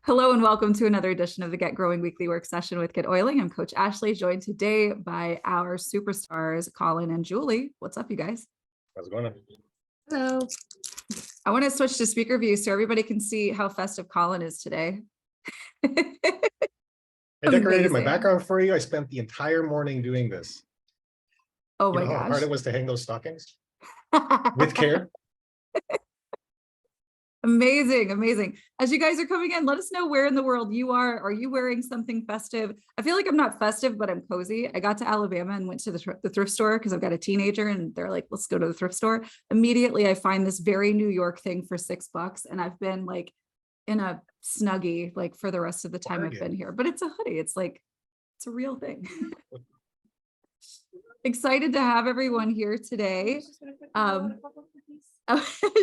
Hello and welcome to another edition of the Get Growing Weekly Work Session with GetOiling. I'm Coach Ashley, joined today by our superstars, Colin and Julie. What's up, you guys? How's it going? Hello. I want to switch to speaker view so everybody can see how festive Colin is today. I decorated my Amazing. background for you. I spent the entire morning doing this. Oh my You know how hard gosh. it was to hang those stockings with care. Amazing, amazing. As you guys are coming in, let us know where in the world you are. Are you wearing something festive? I feel like I'm not festive, but I'm cozy. I got to Alabama and went to the thrift store because I've got a teenager and they're like, let's go to the thrift store. Immediately, I find this very New York thing for $6. And I've been like in a Snuggie like for the rest of the time I've been here, but it's a hoodie. It's like, it's a real thing. Excited to have everyone here today.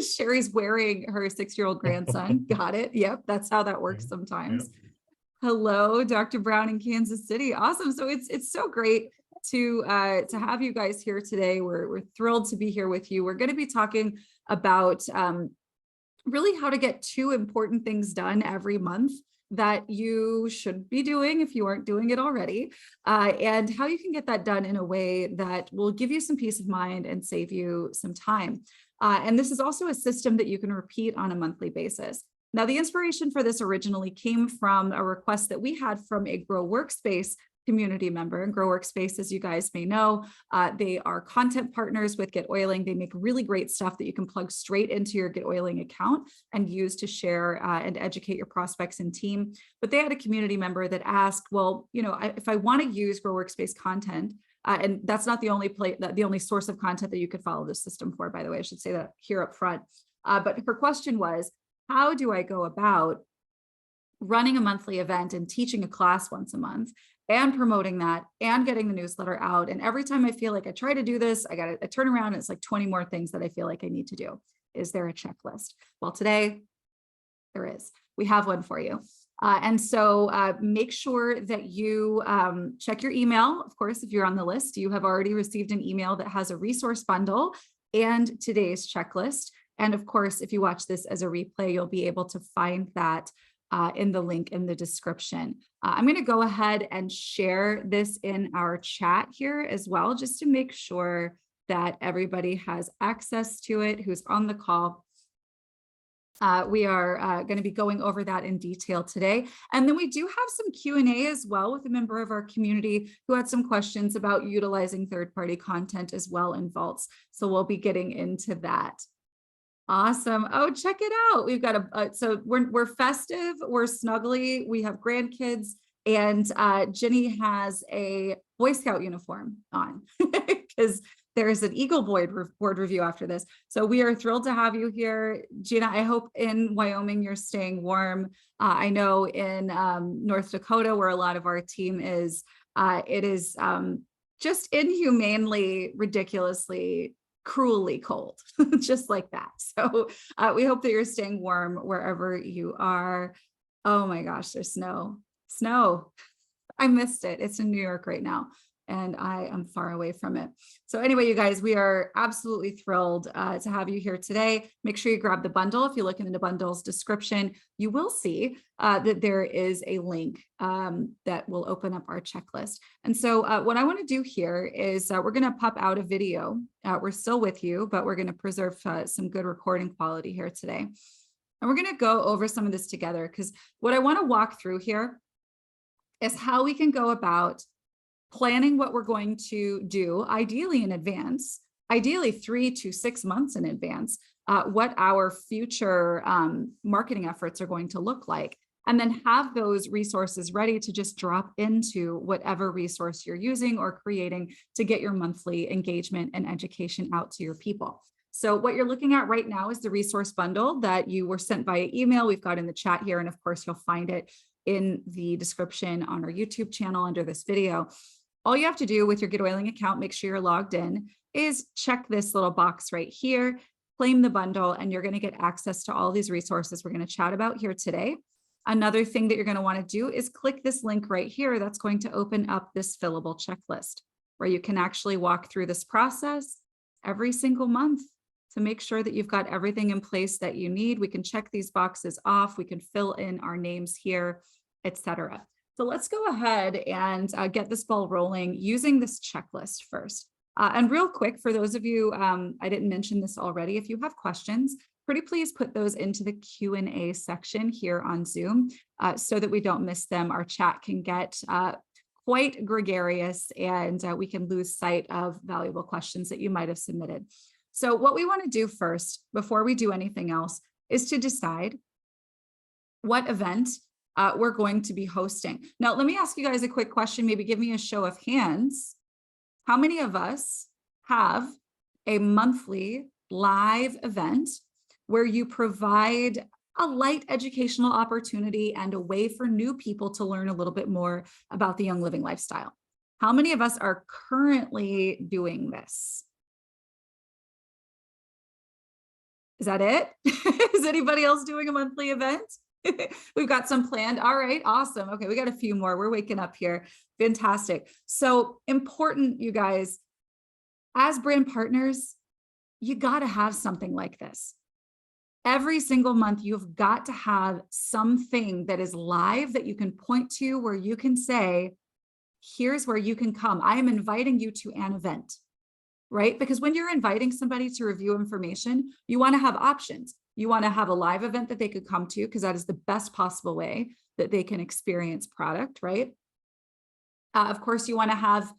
Sherry's wearing her 6-year-old grandson. Got it. Yep. That's how that works sometimes. Hello, Dr. Brown in Kansas City. Awesome. So it's so great to have you guys here today. We're thrilled to be here with you. We're going to be talking about really how to get 2 important things done every month that you should be doing if you aren't doing it already, and how you can get that done in a way that will give you some peace of mind and save you some time. And this is also a system that you can repeat on a monthly basis. Now, the inspiration for this originally came from a request that we had from a Grow Workspace community member. And Grow Workspace, as you guys may know, they are content partners with GetOiling. They make really great stuff that you can plug straight into your GetOiling account and use to share and educate your prospects and team. But they had a community member that asked, well, you know, if I want to use Grow Workspace content, and that's not the only source of content that you could follow this system for, by the way, I should say that here up front. But her question was, how do I go about running a monthly event and teaching a class once a month and promoting that and getting the newsletter out? And every time I feel like I try to do this, I turn around and it's like 20 more things that I feel like I need to do. Is there a checklist? Well, today there is. We have one for you. And so make sure that you check your email. Of course, if you're on the list, you have already received an email that has a resource bundle and today's checklist. And of course, if you watch this as a replay, you'll be able to find that in the link in the description. I'm going to go ahead and share this in our chat here as well, just to make sure that everybody has access to it who's on the call. We are going to be going over that in detail today. And then we do have some Q&A as well with a member of our community who had some questions about utilizing third-party content as well in Vaults. So we'll be getting into that. Awesome. Oh, check it out. We've got so we're festive, we're snuggly, we have grandkids, and Jenny has a Boy Scout uniform on because there's an Eagle Board review after this. So we are thrilled to have you here. Gina, I hope in Wyoming you're staying warm. I know in North Dakota, where a lot of our team is, it is just inhumanely, ridiculously, cruelly cold, just like that. So we hope that you're staying warm wherever you are. Oh my gosh, there's snow. I missed it. It's in New York right now, and I am far away from it. So anyway, you guys, we are absolutely thrilled to have you here today. Make sure you grab the bundle. If you look in the bundle's description, you will see that there is a link that will open up our checklist. And so what I want to do here is we're going to pop out a video. We're still with you, but we're going to preserve some good recording quality here today. And we're going to go over some of this together, because what I want to walk through here is how we can go about planning what we're going to do, ideally in advance, ideally 3 to 6 months in advance, what our future marketing efforts are going to look like, and then have those resources ready to just drop into whatever resource you're using or creating to get your monthly engagement and education out to your people. So what you're looking at right now is the resource bundle that you were sent via email. We've got in the chat here, and of course, you'll find it in the description on our YouTube channel under this video. All you have to do with your GetOiling account, make sure you're logged in, is check this little box right here, claim the bundle, and you're going to get access to all these resources we're going to chat about here today. Another thing that you're going to want to do is click this link right here. That's going to open up this fillable checklist where you can actually walk through this process every single month to make sure that you've got everything in place that you need. We can check these boxes off. We can fill in our names here, etc. So let's go ahead and get this ball rolling using this checklist first. And real quick, for those of you, I didn't mention this already, if you have questions, pretty please put those into the Q&A section here on Zoom so that we don't miss them. Our chat can get quite gregarious and we can lose sight of valuable questions that you might have submitted. So what we want to do first, before we do anything else, is to decide what event we're going to be hosting. Now, let me ask you guys a quick question, maybe give me a show of hands. How many of us have a monthly live event where you provide a light educational opportunity and a way for new people to learn a little bit more about the Young Living lifestyle? How many of us are currently doing this? Is that it? Is anybody else doing a monthly event? We've got some planned. All right, awesome. Okay, we got a few more. We're waking up here. Fantastic. So important, you guys, as brand partners, you got to have something like this. Every single month, you've got to have something that is live that you can point to where you can say, here's where you can come. I am inviting you to an event, right? Because when you're inviting somebody to review information, you want to have options. You want to have a live event that they could come to because that is the best possible way that they can experience product, right? Of course, you want to have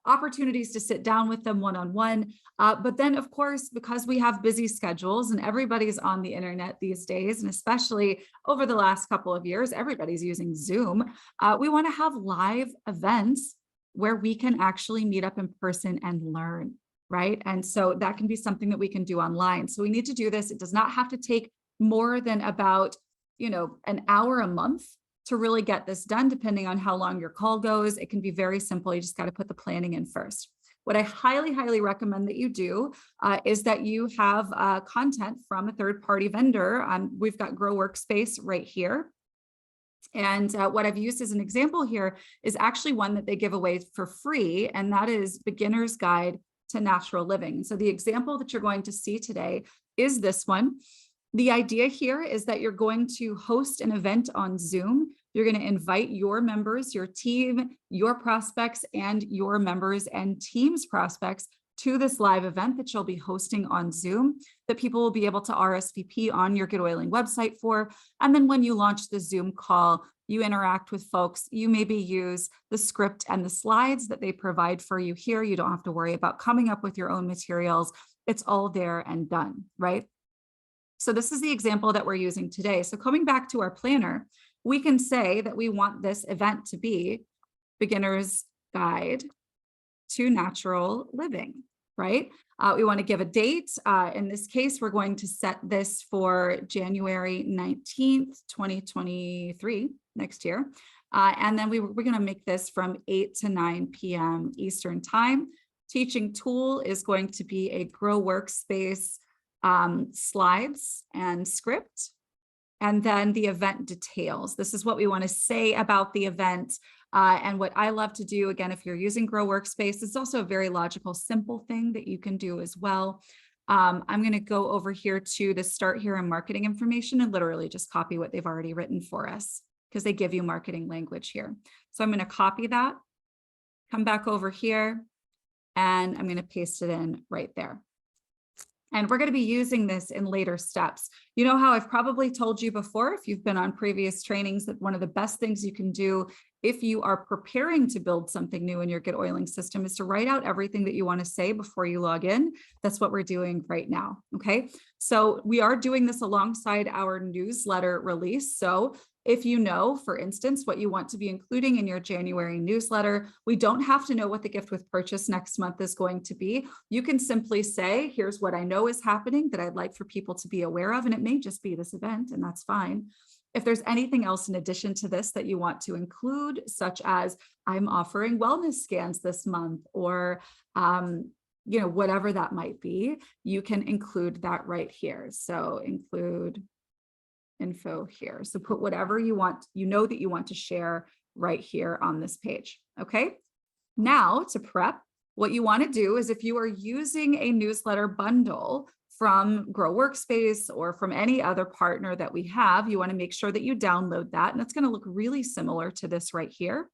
opportunities to sit down with them one-on-one. But then, of course, because we have busy schedules and everybody's on the internet these days, and especially over the last couple of years, everybody's using Zoom. We want to have live events where we can actually meet up in person and learn, right? And so that can be something that we can do online. So we need to do this. It does not have to take more than about, an hour a month to really get this done, depending on how long your call goes. It can be very simple. You just got to put the planning in first. What I highly, highly recommend that you do is that you have content from a third-party vendor. We've got Grow Workspace right here. And what I've used as an example here is actually one that they give away for free, and that is Beginner's Guide to Natural Living. So the example that you're going to see today is this one. The idea here is that you're going to host an event on Zoom. You're going to invite your members, your team, your prospects, and your members and team's prospects to this live event that you'll be hosting on Zoom that people will be able to RSVP on your GetOiling website for. And then when you launch the Zoom call, you interact with folks, you maybe use the script and the slides that they provide for you here. You don't have to worry about coming up with your own materials. It's all there and done, right? So this is the example that we're using today. So coming back to our planner, we can say that we want this event to be Beginner's Guide to Natural Living, right? We want to give a date. In this case, we're going to set this for January 19th, 2023, next year. And then we're going to make this from 8 to 9 p.m. Eastern time. Teaching tool is going to be a Grow Workspace slides and script. And then the event details. This is what we want to say about the event. And what I love to do, again, if you're using Grow Workspace, it's also a very logical, simple thing that you can do as well. I'm going to go over here to the Start Here and marketing information and literally just copy what they've already written for us because they give you marketing language here. So I'm going to copy that, come back over here, and I'm going to paste it in right there. And we're going to be using this in later steps. You know how I've probably told you before, if you've been on previous trainings, that one of the best things you can do if you are preparing to build something new in your GetOiling system is to write out everything that you want to say before you log in. That's what we're doing right now. Okay. So we are doing this alongside our newsletter release. So if you know, for instance, what you want to be including in your January newsletter, we don't have to know what the gift with purchase next month is going to be. You can simply say, here's what I know is happening that I'd like for people to be aware of. And it may just be this event, and that's fine. If there's anything else in addition to this that you want to include, such as I'm offering wellness scans this month, or whatever that might be, you can include that right here. So include info here. So put whatever you want, that you want to share right here on this page. Okay. Now to prep, what you want to do is if you are using a newsletter bundle from Grow Workspace or from any other partner that we have, you want to make sure that you download that. And it's going to look really similar to this right here.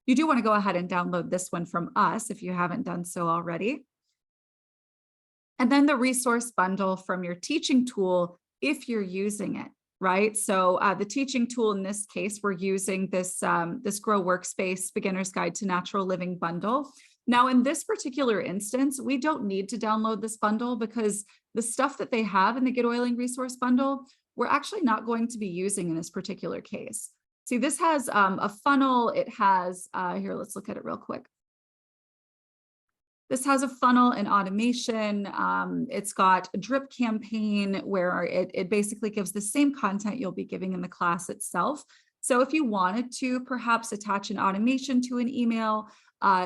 You do want to go ahead and download this one from us if you haven't done so already. And then the resource bundle from your teaching tool, if you're using it, right? So the teaching tool in this case, we're using this, this Grow Workspace Beginner's Guide to Natural Living bundle. Now, in this particular instance, we don't need to download this bundle because the stuff that they have in the GetOiling resource bundle, we're actually not going to be using in this particular case. See, this has a funnel. It has, here, let's look at it real quick. This has a funnel and automation. It's got a drip campaign where it basically gives the same content you'll be giving in the class itself. So if you wanted to perhaps attach an automation to an email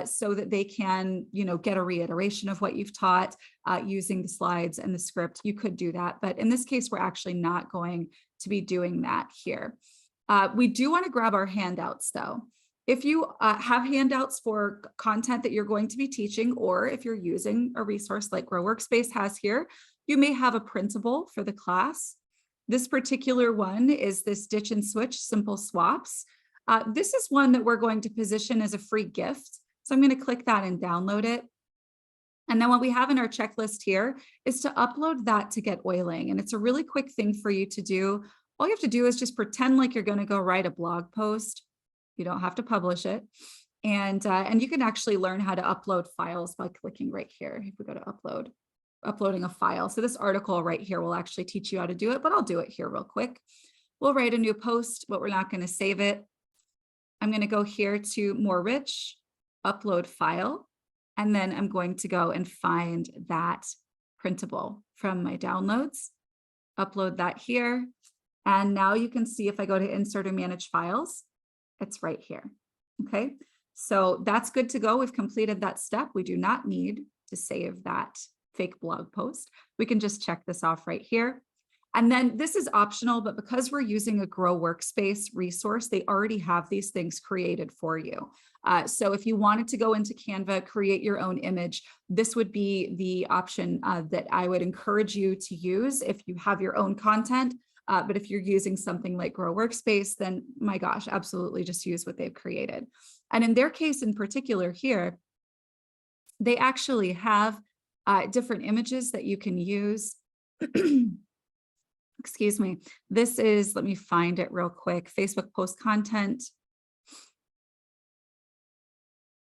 so that they can, get a reiteration of what you've taught using the slides and the script, you could do that. But in this case, we're actually not going to be doing that here. We do want to grab our handouts though. If you have handouts for content that you're going to be teaching, or if you're using a resource like Grow Workspace has here, you may have a printable for the class. This particular one is this Ditch and Switch Simple Swaps. This is one that we're going to position as a free gift. So I'm going to click that and download it. And then what we have in our checklist here is to upload that to GetOiling. And it's a really quick thing for you to do. All you have to do is just pretend like you're going to go write a blog post. You don't have to publish it. And you can actually learn how to upload files by clicking right here. If we go to uploading a file. So this article right here will actually teach you how to do it, but I'll do it here real quick. We'll write a new post, but we're not going to save it. I'm going to go here to More Rich, Upload File, and then I'm going to go and find that printable from my downloads, upload that here. And now you can see if I go to Insert or Manage Files, it's right here. Okay, so that's good to go. We've completed that step. We do not need to save that fake blog post. We can just check this off right here. And then this is optional, but because we're using a Grow Workspace resource, they already have these things created for you. So if you wanted to go into Canva, create your own image, this would be the option that I would encourage you to use if you have your own content. But if you're using something like Grow Workspace, then my gosh, absolutely just use what they've created. And in their case in particular here, they actually have different images that you can use. Excuse me. This is, let me find it real quick, Facebook post content.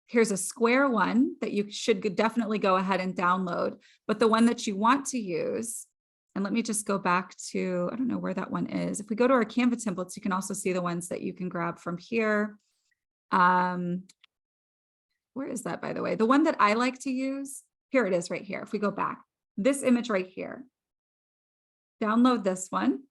Here's a square one that you should definitely go ahead and download, but the one that you want to use, and let me just go back to, I don't know where that one is. If we go to our Canva templates, you can also see the ones that you can grab from here. Where is that, by the way? The one that I like to use, here it is right here. If we go back, this image right here, download this one.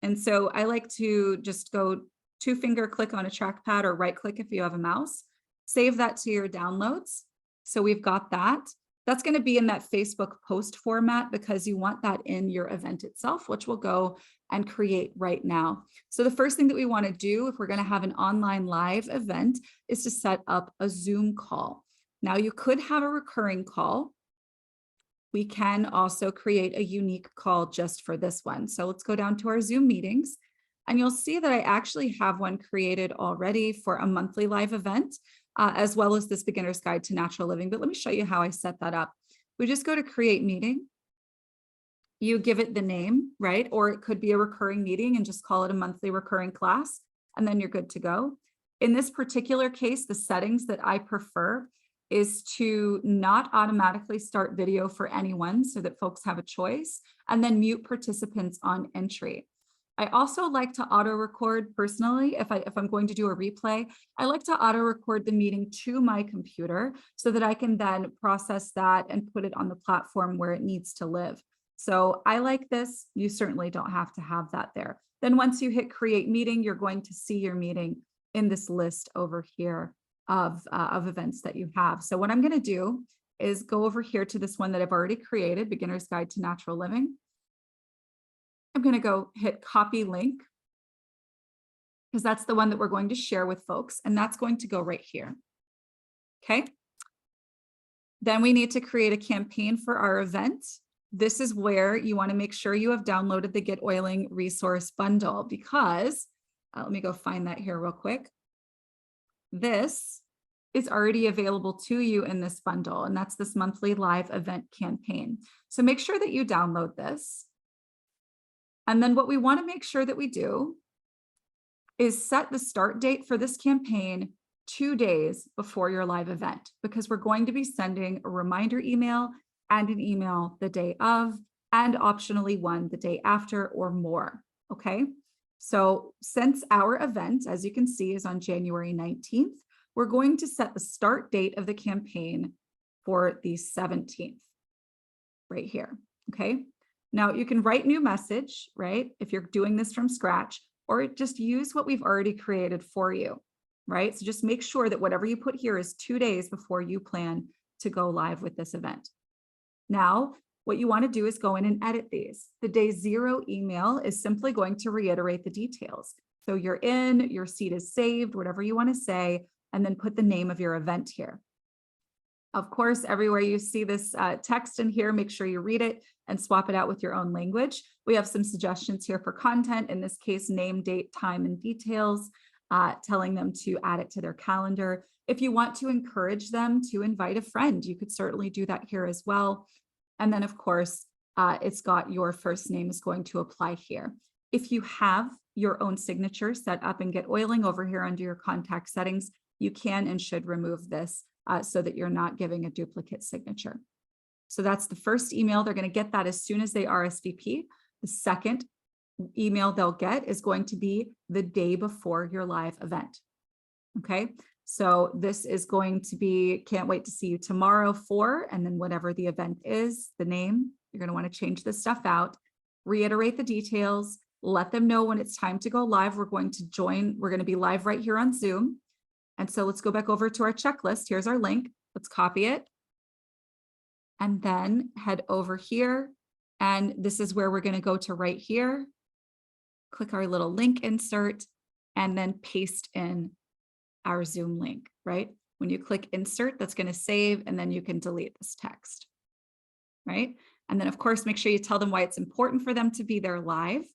And so I like to just go 2-finger click on a trackpad or right click if you have a mouse, save that to your downloads. So we've got that. That's going to be in that Facebook post format because you want that in your event itself, which we'll go and create right now. So the first thing that we want to do if we're going to have an online live event is to set up a Zoom call. Now you could have a recurring call. We can also create a unique call just for this one. So let's go down to our Zoom meetings and you'll see that I actually have one created already for a monthly live event. As well as this Beginner's Guide to Natural Living. But let me show you how I set that up. We just go to Create Meeting. You give it the name, right? Or it could be a recurring meeting and just call it a monthly recurring class, and then you're good to go. In this particular case, the settings that I prefer is to not automatically start video for anyone so that folks have a choice, and then mute participants on entry. I also like to auto record personally. If I'm going to do a replay, I like to auto record the meeting to my computer so that I can then process that and put it on the platform where it needs to live. So I like this. You certainly don't have to have that there. Then once you hit create meeting, you're going to see your meeting in this list over here of events that you have. So what I'm going to do is go over here to this one that I've already created, Beginner's Guide to Natural Living. I'm going to go hit copy link because that's the one that we're going to share with folks. And that's going to go right here. Okay. Then we need to create a campaign for our event. this is where you want to make sure you have downloaded the GetOiling resource bundle, because let me go find that here real quick. This is already available to you in this bundle, and that's this monthly live event campaign. So make sure that you download this. And then what we want to make sure that we do is set the start date for this campaign 2 days before your live event, because we're going to be sending a reminder email and an email the day of, and optionally one the day after or more. Okay. So since our event, as you can see, is on January 19th, we're going to set the start date of the campaign for the 17th right here. Okay. Now you can write new message, right? If you're doing this from scratch, or just use what we've already created for you, right? So just make sure that whatever you put here is 2 days before you plan to go live with this event. Now, what you want to do is go in and edit these. The day 0 email is simply going to reiterate the details. So you're in, your seat is saved, whatever you want to say, and then put the name of your event here. Of course, everywhere you see this text in here, make sure you read it and swap it out with your own language. We have some suggestions here for content, in this case, name, date, time, and details, telling them to add it to their calendar. If you want to encourage them to invite a friend, you could certainly do that here as well. And then, of course, it's got your first name is going to apply here. If you have your own signature set up in GetOiling over here under your contact settings, you can and should remove this so that you're not giving a duplicate signature. So that's the first email. They're going to get that as soon as they RSVP. The second email they'll get is going to be the day before your live event. Okay, so this is going to be, can't wait to see you tomorrow for, and then whatever the event is, the name, you're going to want to change this stuff out, reiterate the details, let them know when it's time to go live. We're going to be live right here on Zoom. And so let's go back over to our checklist. Here's our link. Let's copy it. And then head over here. And this is where we're going to go to right here. Click our little link insert and then paste in our Zoom link, right? When you click insert, that's going to save, and then you can delete this text, right? And then of course, make sure you tell them why it's important for them to be there live,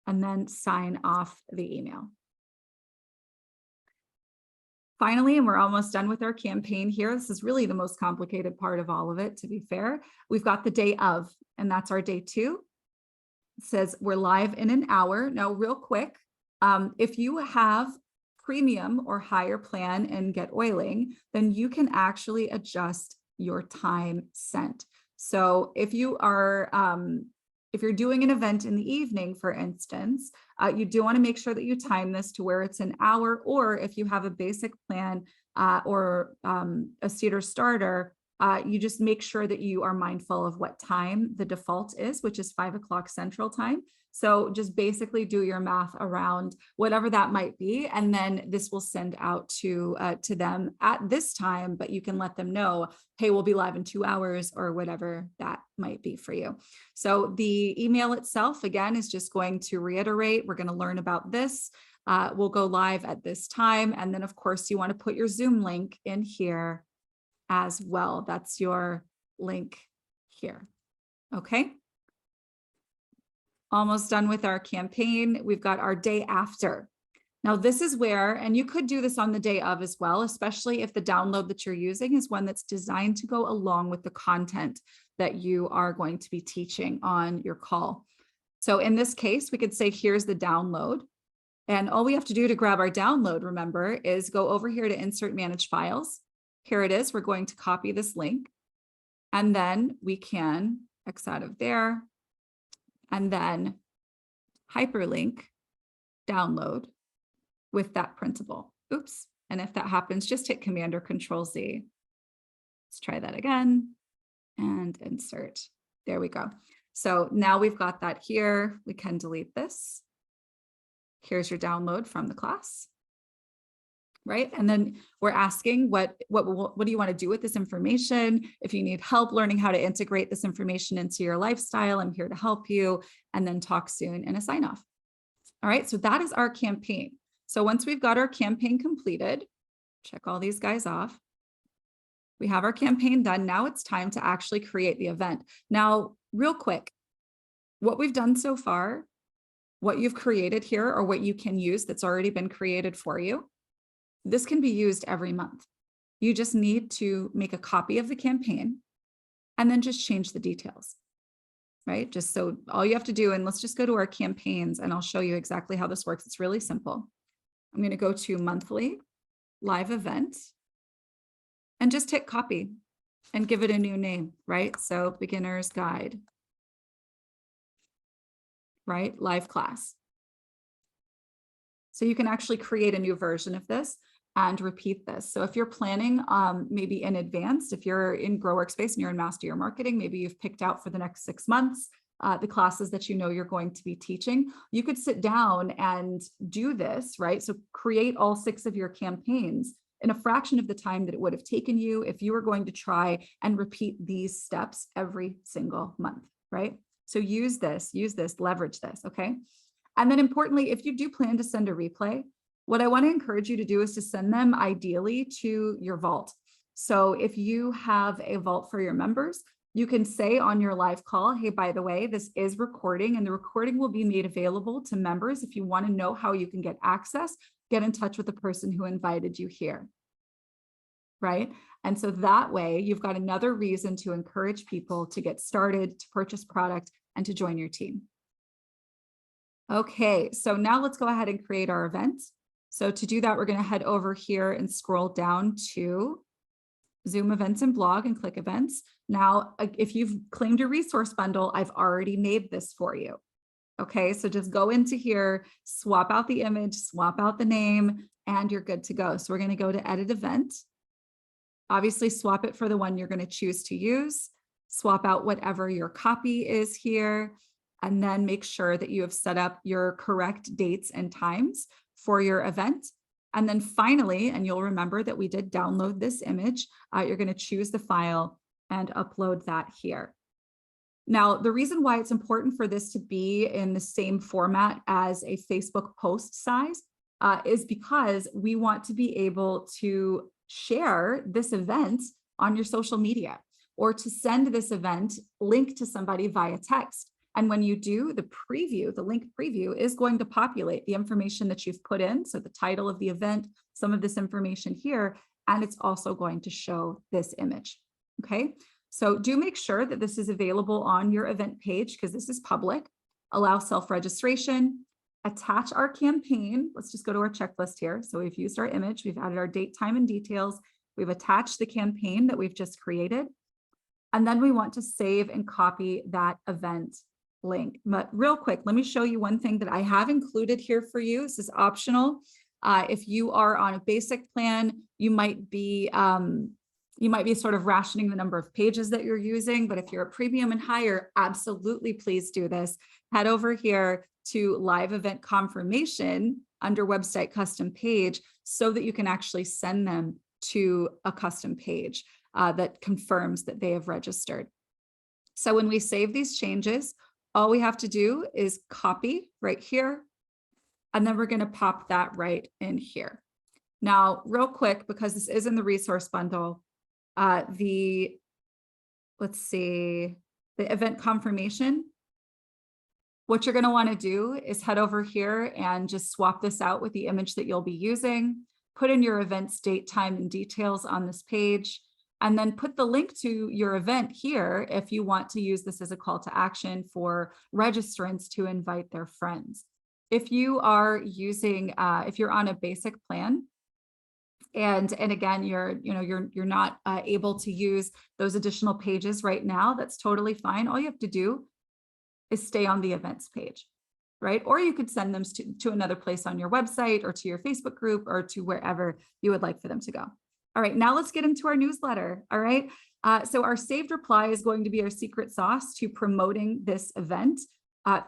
and then sign off the email. Finally, and we're almost done with our campaign here. This is really the most complicated part of all of it, to be fair. We've got the day of, and that's our day 2. It says we're live in an hour. Now, real quick, if you have premium or higher plan in GetOiling, then you can actually adjust your time sent. So if you are, if you're doing an event in the evening, for instance, you do want to make sure that you time this to where it's an hour, or if you have a basic plan or a seater starter, you just make sure that you are mindful of what time the default is, which is 5 o'clock Central Time. So just basically do your math around whatever that might be, and then this will send out to them at this time, but you can let them know, hey, we'll be live in 2 hours or whatever that might be for you. So the email itself, again, is just going to reiterate, we're going to learn about this. We'll go live at this time. And then of course you want to put your Zoom link in here as well. That's your link here. Okay. Almost done with our campaign. We've got our day after. Now this is where, and you could do this on the day of as well, especially if the download that you're using is one that's designed to go along with the content that you are going to be teaching on your call. So in this case, we could say, here's the download. And all we have to do to grab our download, remember, is go over here to insert manage files. Here it is. We're going to copy this link, and then we can X out of there, and then hyperlink download with that printable. Oops. And if that happens, just hit Command or Control Z. Let's try that again and insert. There we go. So now we've got that here. We can delete this. Here's your download from the class. Right? And then we're asking what do you want to do with this information? If you need help learning how to integrate this information into your lifestyle, I'm here to help you, and then talk soon in a sign off. All right. So that is our campaign. So once we've got our campaign completed, check all these guys off. We have our campaign done. Now it's time to actually create the event. Now, real quick, what we've done so far, what you've created here or what you can use that's already been created for you, this can be used every month. You just need to make a copy of the campaign and then just change the details, right? Just so all you have to do, and let's just go to our campaigns and I'll show you exactly how this works. It's really simple. I'm going to go to monthly live event and just hit copy and give it a new name, right? So beginner's guide, right? Live class. So you can actually create a new version of this and repeat this. So if you're planning maybe in advance, if you're in Grow Workspace and you're in Master Your Marketing, maybe you've picked out for the next 6 months the classes that you know you're going to be teaching, you could sit down and do this, right? So create all 6 of your campaigns in a fraction of the time that it would have taken you if you were going to try and repeat these steps every single month, right? So use this, leverage this, okay? And then importantly, if you do plan to send a replay, what I want to encourage you to do is to send them ideally to your vault. So if you have a vault for your members, you can say on your live call, hey, by the way, this is recording and the recording will be made available to members. If you want to know how you can get access, get in touch with the person who invited you here, right? And so that way you've got another reason to encourage people to get started, to purchase product, and to join your team. Okay, so now let's go ahead and create our event. So to do that, we're going to head over here and scroll down to Zoom events and blog and click events. Now, if you've claimed a resource bundle, I've already made this for you. Okay, so just go into here, swap out the image, swap out the name, and you're good to go. So we're going to go to edit event. Obviously, swap it for the one you're going to choose to use. Swap out whatever your copy is here, and then make sure that you have set up your correct dates and times for your event. And then finally, and you'll remember that we did download this image, you're going to choose the file and upload that here. Now, the reason why it's important for this to be in the same format as a Facebook post size is because we want to be able to share this event on your social media or to send this event link to somebody via text. And when you do the preview, the link preview is going to populate the information that you've put in. So the title of the event, some of this information here, and it's also going to show this image. Okay, so do make sure that this is available on your event page because this is public. Allow self-registration, attach our campaign. Let's just go to our checklist here. So we've used our image, we've added our date, time, and details. We've attached the campaign that we've just created. And then we want to save and copy that event link. But real quick, let me show you one thing that I have included here for you. This is optional. If you are on a basic plan, you might be sort of rationing the number of pages that you're using. But if you're a premium and higher, absolutely please do this. Head over here to live event confirmation under website custom page so that you can actually send them to a custom page that confirms that they have registered. So when we save these changes, all we have to do is copy right here, and then we're going to pop that right in here. Now, real quick, because this is in the resource bundle, the event confirmation, what you're going to want to do is head over here and just swap this out with the image that you'll be using, put in your event's date, time, and details on this page, and then put the link to your event here if you want to use this as a call to action for registrants to invite their friends. If you are using, if you're on a basic plan, and again, you're not able to use those additional pages right now, that's totally fine. All you have to do is stay on the events page, right? Or you could send them to another place on your website or to your Facebook group or to wherever you would like for them to go. All right, now let's get into our newsletter. All right, so our saved reply is going to be our secret sauce to promoting this event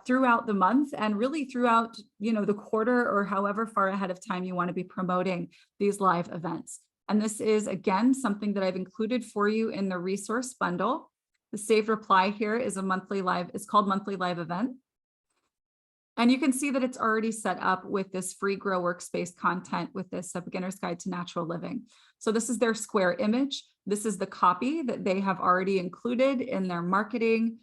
throughout the month and really throughout, the quarter or however far ahead of time you want to be promoting these live events. And this is, again, something that I've included for you in the resource bundle. The saved reply here is it's called monthly live event. And you can see that it's already set up with this free Grow Workspace content with this beginner's guide to natural living. So this is their square image. This is the copy that they have already included in their marketing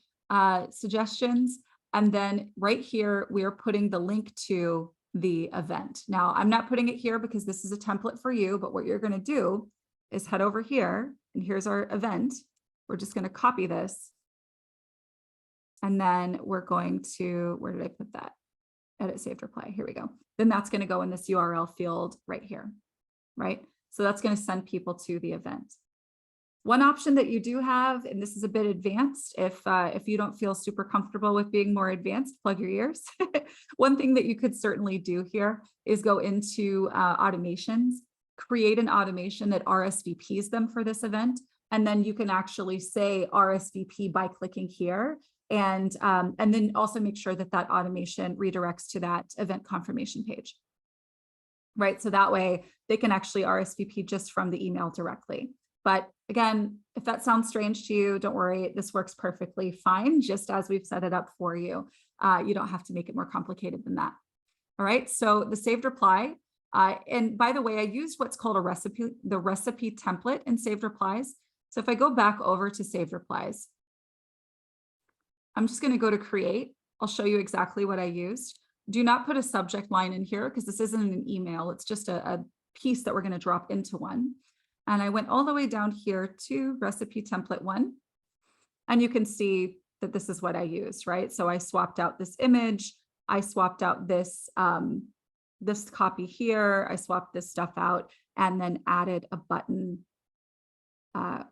suggestions. And then right here, we are putting the link to the event. Now, I'm not putting it here because this is a template for you, but what you're going to do is head over here, and here's our event. We're just going to copy this. And then we're going to, where did I put that? Edit, saved, reply. Here we go. Then that's going to go in this URL field right here, right? So that's going to send people to the event. One option that you do have, and this is a bit advanced, if you don't feel super comfortable with being more advanced, plug your ears. One thing that you could certainly do here is go into automations, create an automation that RSVPs them for this event, and then you can actually say RSVP by clicking here, and then also make sure that that automation redirects to that event confirmation page, right? So that way they can actually RSVP just from the email directly. But again, if that sounds strange to you, don't worry, this works perfectly fine, just as we've set it up for you. You don't have to make it more complicated than that. All right, so the saved reply, and by the way, I used what's called the recipe template in saved replies. So if I go back over to saved replies, I'm just going to go to create. I'll show you exactly what I used. Do not put a subject line in here because this isn't an email. It's just a piece that we're going to drop into one. And I went all the way down here to recipe template 1. And you can see that this is what I used, right? So I swapped out this image. I swapped out this, this copy here. I swapped this stuff out and then added a button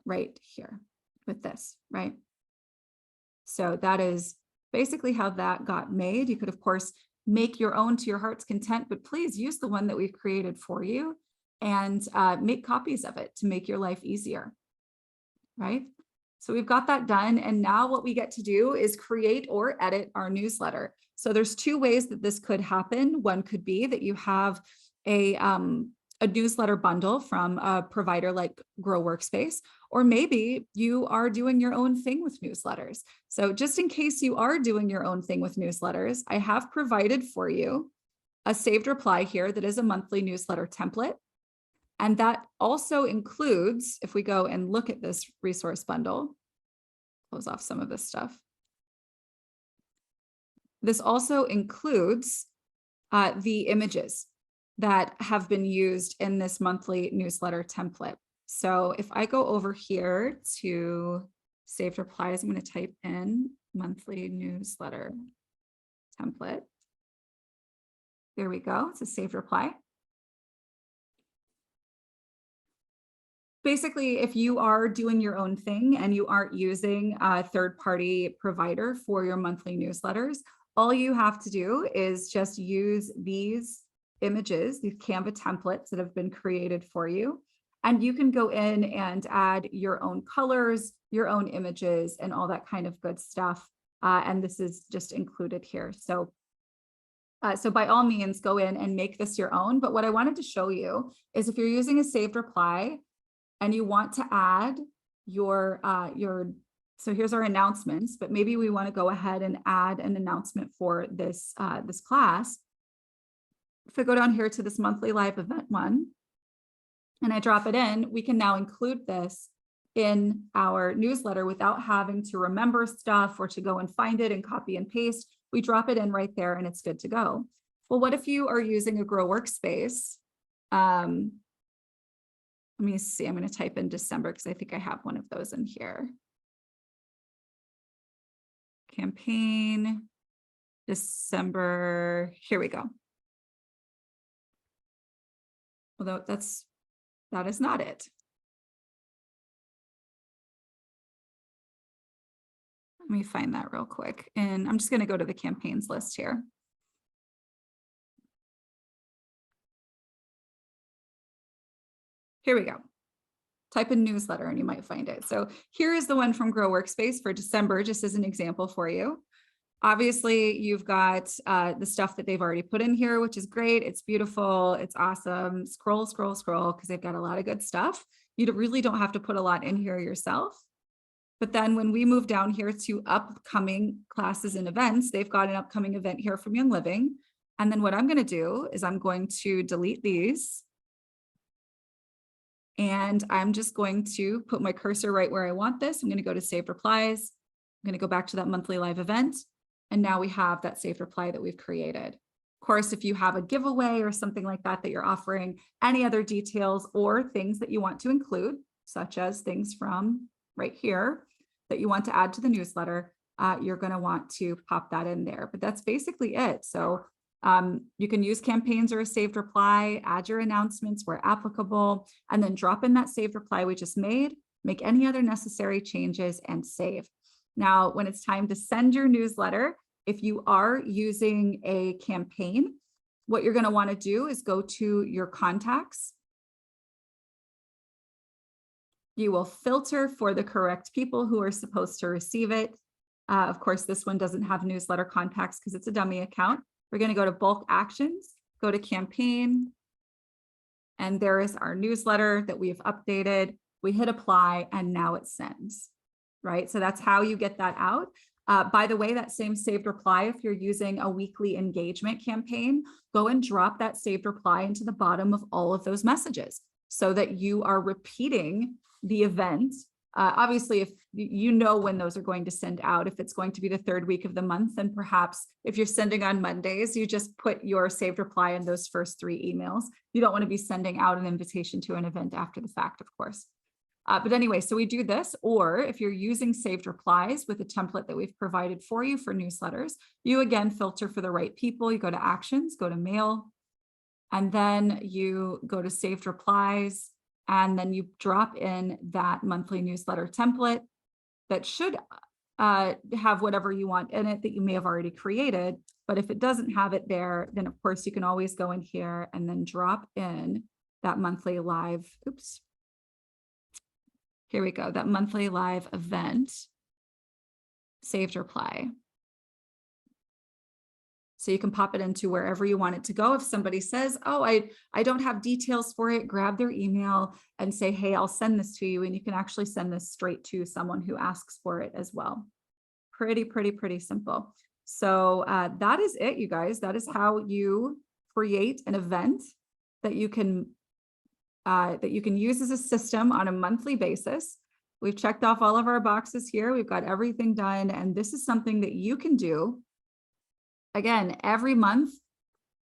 right here with this, right? So that is basically how that got made. You could, of course, make your own to your heart's content, but please use the one that we've created for you and make copies of it to make your life easier, right? So we've got that done. And now what we get to do is create or edit our newsletter. So there's two ways that this could happen. One could be that you have a newsletter bundle from a provider like Grow Workspace, or maybe you are doing your own thing with newsletters. So just in case you are doing your own thing with newsletters, I have provided for you a saved reply here that is a monthly newsletter template. And that also includes, if we go and look at this resource bundle, close off some of this stuff. This also includes the images that have been used in this monthly newsletter template. So if I go over here to saved replies, I'm going to type in monthly newsletter template. There we go. It's a saved reply. Basically, if you are doing your own thing and you aren't using a third-party provider for your monthly newsletters, all you have to do is just use these images, these Canva templates that have been created for you. And you can go in and add your own colors, your own images, and all that kind of good stuff. And this is just included here. So by all means, go in and make this your own. But what I wanted to show you is if you're using a saved reply, and you want to add your, so here's our announcements, but maybe we want to go ahead and add an announcement for this, this class. If I go down here to this monthly live event one, and I drop it in, we can now include this in our newsletter without having to remember stuff or to go and find it and copy and paste. We drop it in right there and it's good to go. Well, what if you are using a Grow Workspace? Let me see, I'm going to type in December because I think I have one of those in here. Campaign, December, here we go. Although that is not it. Let me find that real quick. And I'm just going to go to the campaigns list here. Here we go. Type in newsletter and you might find it. So here is the one from Grow Workspace for December, just as an example for you. Obviously, you've got the stuff that they've already put in here, which is great. It's beautiful. It's awesome. Scroll, scroll, scroll, because they've got a lot of good stuff. You really don't have to put a lot in here yourself. But then when we move down here to upcoming classes and events, they've got an upcoming event here from Young Living. And then what I'm going to do is I'm going to delete these. And I'm just going to put my cursor right where I want this. I'm going to go to saved replies. I'm going to go back to that monthly live event. And now we have that saved reply that we've created. Of course, if you have a giveaway or something like that that you're offering, any other details or things that you want to include, such as things from right here that you want to add to the newsletter, you're going to want to pop that in there. But that's basically it. So you can use campaigns or a saved reply, add your announcements where applicable, and then drop in that saved reply we just made, make any other necessary changes and save. Now, when it's time to send your newsletter, if you are using a campaign, what you're going to want to do is go to your contacts. You will filter for the correct people who are supposed to receive it. Of course, this one doesn't have newsletter contacts because it's a dummy account. We're going to go to bulk actions, go to campaign, and there is our newsletter that we've updated. We hit apply and now it sends, right? So that's how you get that out. By the way, that same saved reply, if you're using a weekly engagement campaign, go and drop that saved reply into the bottom of all of those messages so that you are repeating the event. Obviously, if you know when those are going to send out, if it's going to be the third week of the month, then perhaps if you're sending on Mondays, you just put your saved reply in those first 3 emails. You don't want to be sending out an invitation to an event after the fact, of course. But anyway, so we do this, or if you're using saved replies with a template that we've provided for you for newsletters, you again filter for the right people. You go to actions, go to mail, and then you go to saved replies, and then you drop in that monthly newsletter template that should have whatever you want in it that you may have already created. But if it doesn't have it there, then of course you can always go in here and then drop in that monthly live, oops. Here we go, that monthly live event, saved reply. So you can pop it into wherever you want it to go. If somebody says, oh, I don't have details for it, grab their email and say, hey, I'll send this to you. And you can actually send this straight to someone who asks for it as well. Pretty simple. So that is it, you guys. That is how you create an event that you can use as a system on a monthly basis. We've checked off all of our boxes here. We've got everything done. And this is something that you can do, again, every month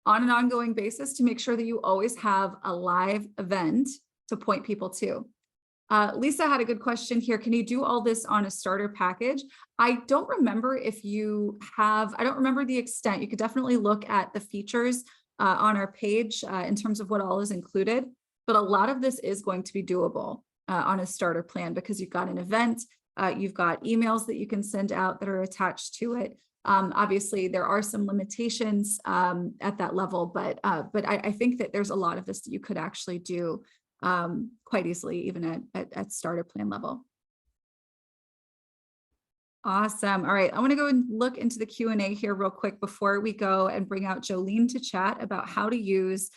on an ongoing basis to make sure that you always have a live event to point people to. Lisa had a good question here. Can you do all this on a starter package? I don't remember if you have, I don't remember the extent. You could definitely look at the features on our page in terms of what all is included. But a lot of this is going to be doable on a starter plan because you've got an event, you've got emails that you can send out that are attached to it. Obviously, there are some limitations at that level, but I think that there's a lot of this that you could actually do quite easily, even at starter plan level. Awesome. All right, I want to go and look into the Q&A here real quick before we go and bring out Jolene to chat about how to use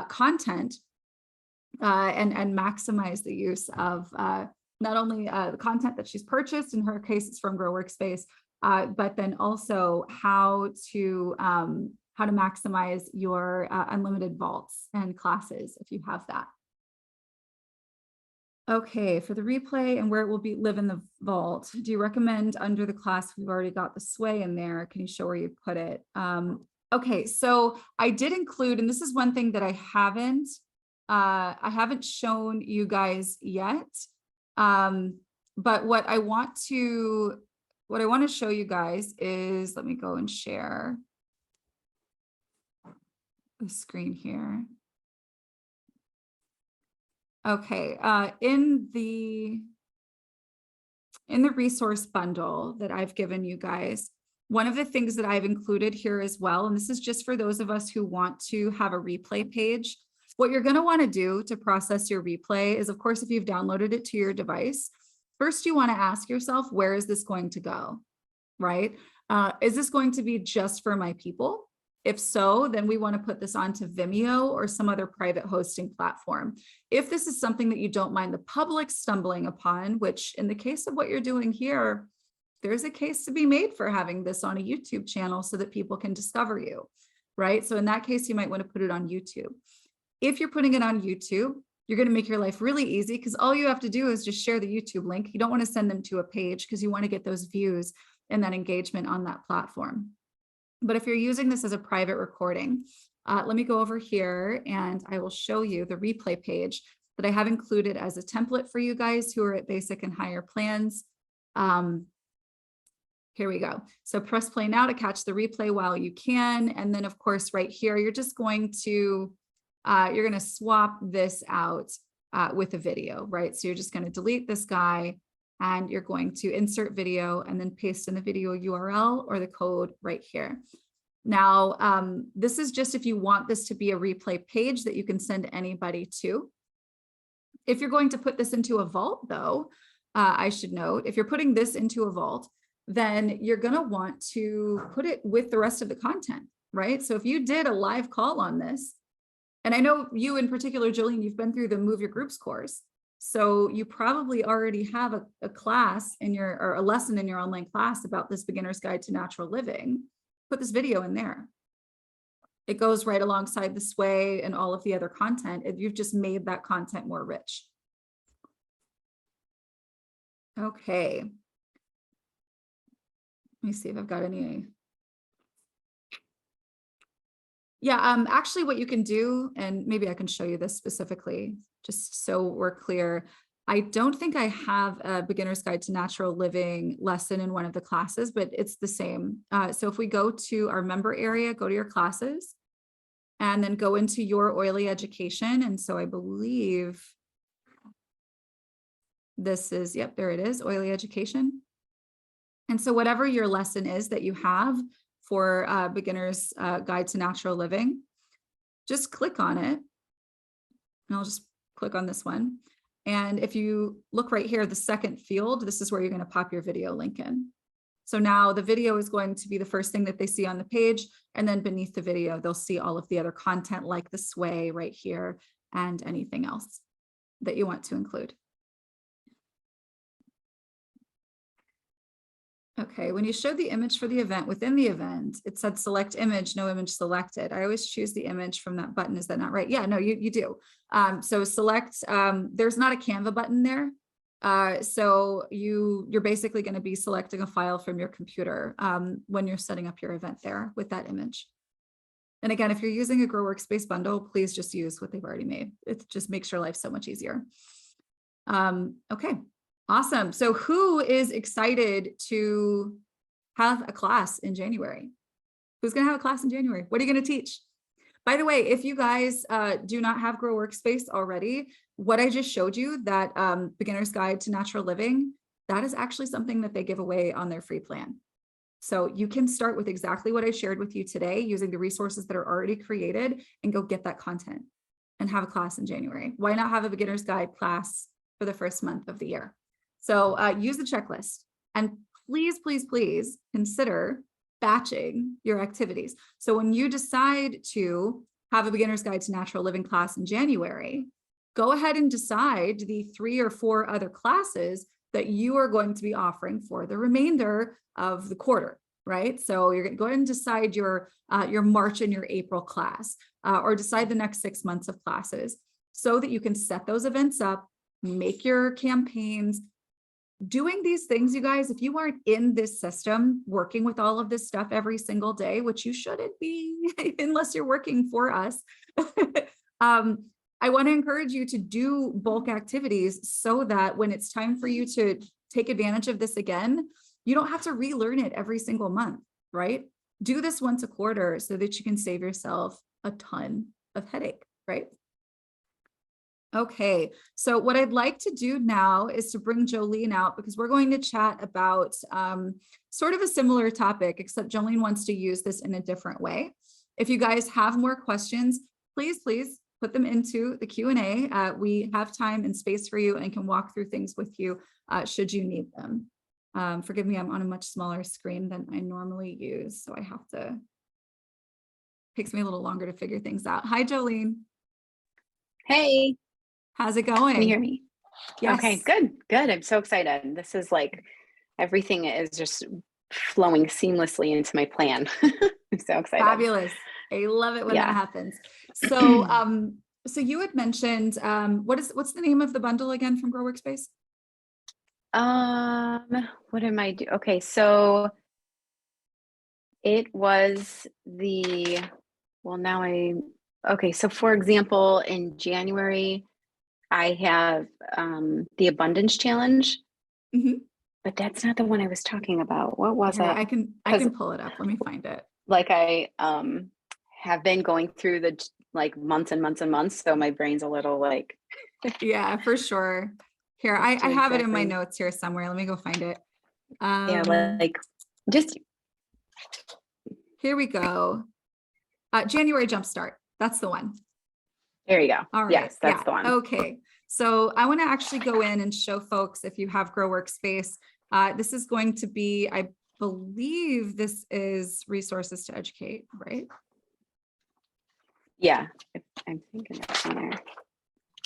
content and maximize the use of not only the content that she's purchased, in her case, it's from Grow Workspace, but then also how to maximize your unlimited vaults and classes if you have that. Okay, for the replay and where it will live in the vault, do you recommend under the class, we've already got the sway in there, can you show where you put it? Okay, so I did include, and this is one thing that I haven't shown you guys yet, but what I want to show you guys is, let me go and share the screen here. Okay, in the resource bundle that I've given you guys, one of the things that I've included here as well, and this is just for those of us who want to have a replay page, what you're going to want to do to process your replay is, of course, if you've downloaded it to your device, first you want to ask yourself, where is this going to go, right? Is this going to be just for my people? If so, then we want to put this onto Vimeo or some other private hosting platform. If this is something that you don't mind the public stumbling upon, which in the case of what you're doing here, there's a case to be made for having this on a YouTube channel so that people can discover you, right? So in that case, you might want to put it on YouTube. If you're putting it on YouTube, you're going to make your life really easy because all you have to do is just share the YouTube link. You don't want to send them to a page because you want to get those views and that engagement on that platform. But if you're using this as a private recording, let me go over here and I will show you the replay page that I have included as a template for you guys who are at basic and higher plans. Here we go. So press play now to catch the replay while you can. And then of course, right here, you're just going to, you're going to swap this out with a video, right? So you're just going to delete this guy and you're going to insert video and then paste in the video URL or the code right here. Now, this is just if you want this to be a replay page that you can send anybody to. If you're going to put this into a vault though, I should note, if you're putting this into a vault, then you're going to want to put it with the rest of the content, right? So if you did a live call on this, and I know you in particular, Jolene, you've been through the Move Your Groups course. So you probably already have a class in your, or a lesson in your online class about this beginner's guide to natural living. Put this video in there. It goes right alongside the sway and all of the other content. You've just made that content more rich. Okay. Let me see if I've got any. Yeah, actually what you can do, and maybe I can show you this specifically, just so we're clear. I don't think I have a beginner's guide to natural living lesson in one of the classes, but it's the same. So if we go to our member area, go to your classes, and then go into your oily education. And so I believe this is, yep, there it is, oily education. And so whatever your lesson is that you have for beginner's guide to natural living, just click on it. And I'll just click on this one. And if you look right here, the second field, this is where you're going to pop your video link in. So now the video is going to be the first thing that they see on the page. And then beneath the video, they'll see all of the other content like the sway right here and anything else that you want to include. Okay, when you showed the image for the event within the event, it said select image, no image selected. I always choose the image from that button. Is that not right? Yeah, no, you do. So select, there's not a Canva button there. So you're basically going to be selecting a file from your computer when you're setting up your event there with that image. And again, if you're using a Grow Workspace bundle, please just use what they've already made. It just makes your life so much easier. Okay. Awesome. So who is excited to have a class in January? Who's going to have a class in January? What are you going to teach? By the way, if you guys do not have Grow Workspace already, what I just showed you, that beginner's guide to natural living, that is actually something that they give away on their free plan. So you can start with exactly what I shared with you today using the resources that are already created and go get that content and have a class in January. Why not have a beginner's guide class for the first month of the year? So use the checklist and please, please, please consider batching your activities. So when you decide to have a beginner's guide to natural living class in January, go ahead and decide the 3 or 4 other classes that you are going to be offering for the remainder of the quarter, right? So you're going to go ahead and decide your March and your April class, or decide the next 6 months of classes so that you can set those events up, make your campaigns. Doing these things, you guys, if you aren't in this system, working with all of this stuff every single day, which you shouldn't be unless you're working for us, I want to encourage you to do bulk activities so that when it's time for you to take advantage of this again, you don't have to relearn it every single month, right? Do this once a quarter so that you can save yourself a ton of headache, right? Okay, so what I'd like to do now is to bring Jolene out because we're going to chat about sort of a similar topic, except Jolene wants to use this in a different way. If you guys have more questions, please put them into the Q&A. We have time and space for you and can walk through things with you should you need them. Forgive me, I'm on a much smaller screen than I normally use, so I have to, takes me a little longer to figure things out. Hi, Jolene. Hey. How's it going? Can you hear me? Yes. Okay, good. I'm so excited. This is like, everything is just flowing seamlessly into my plan. I'm so excited. Fabulous. I love it when that happens. So So you had mentioned, what's the name of the bundle again from Grow Workspace? What am I doing? Okay, so it was okay, so for example, in January, I have the abundance challenge, Mhm. but that's not the one I was talking about. What was Here, it? I can 'Cause pull it up. Let me find it. like I have been going through the like months and months and months, so my brain's a little like Yeah, for sure. Here, I to have it in my exactly. notes here somewhere. Let me go find it. Yeah, like just Here we go. January Jumpstart. That's the one. there you go. All right. Yes, that's Yeah. the one. Okay. So I want to actually go in and show folks, if you have Grow Workspace, this is going to be, I believe this is resources to educate, right? Yeah, I'm thinking it's in there.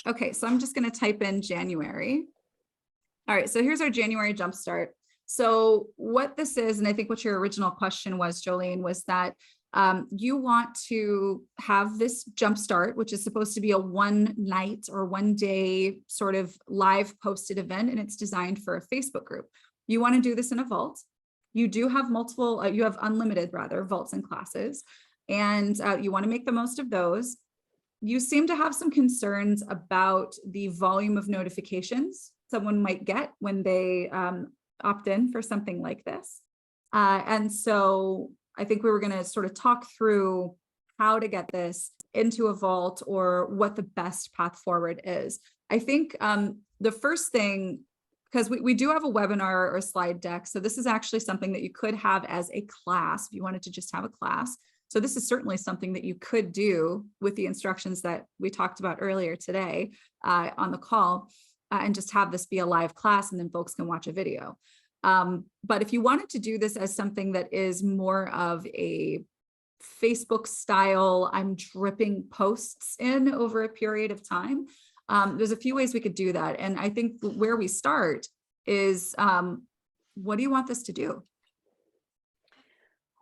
Okay. So I'm just going to type in January. All right. So here's our January Jumpstart. So what this is, and I think what your original question was, Jolene, was that you want to have this jumpstart, which is supposed to be a one night or one day sort of live posted event, and it's designed for a Facebook group. You want to do this in a vault. You do have multiple, you have unlimited rather vaults and classes, and you want to make the most of those. You seem to have some concerns about the volume of notifications someone might get when they opt in for something like this. And so I think we were going to sort of talk through how to get this into a vault or what the best path forward is. I think the first thing, because we do have a webinar or slide deck. So this is actually something that you could have as a class if you wanted to just have a class. So this is certainly something that you could do with the instructions that we talked about earlier today on the call and just have this be a live class and then folks can watch a video. But if you wanted to do this as something that is more of a Facebook style, I'm dripping posts in over a period of time, there's a few ways we could do that. And I think where we start is, what do you want this to do?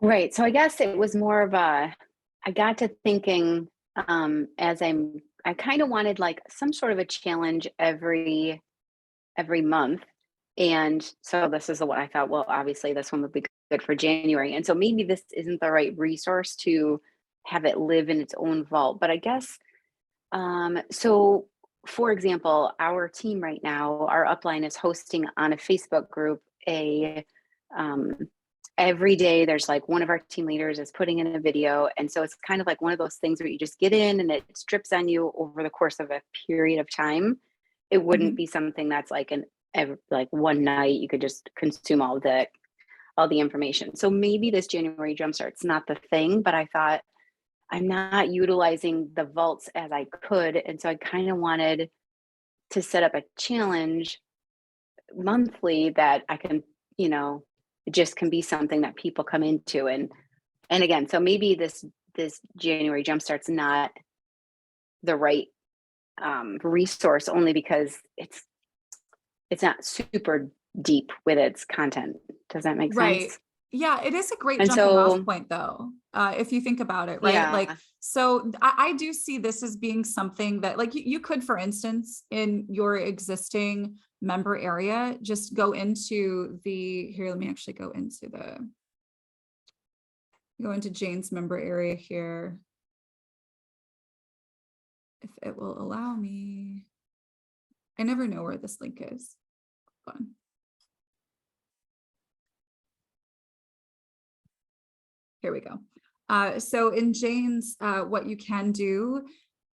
Right. So I guess it was more of I got to thinking I kind of wanted like some sort of a challenge every month. And so this is the one I thought, well, obviously this one would be good for January. And so maybe this isn't the right resource to have it live in its own vault. But I guess, so for example, our team right now, our upline is hosting on a Facebook group every day there's like one of our team leaders is putting in a video. And so it's kind of like one of those things where you just get in and it strips on you over the course of a period of time. It wouldn't be something that's like like one night you could just consume all the information. So maybe this January Jumpstart's not the thing, but I thought I'm not utilizing the vaults as I could. And so I kind of wanted to set up a challenge monthly that I can, it just can be something that people come into. And again, so maybe this January Jumpstart's not the right resource only because it's not super deep with its content. Does that make sense? Yeah, it is a great And jumping so, off point though, if you think about it, right? yeah. Like, so I do see this as being something that like you could, for instance, in your existing member area, just go into here, let me actually go into Jane's member area here. If it will allow me. I never know where this link is. Hold on. Here we go. So in Jane's, what you can do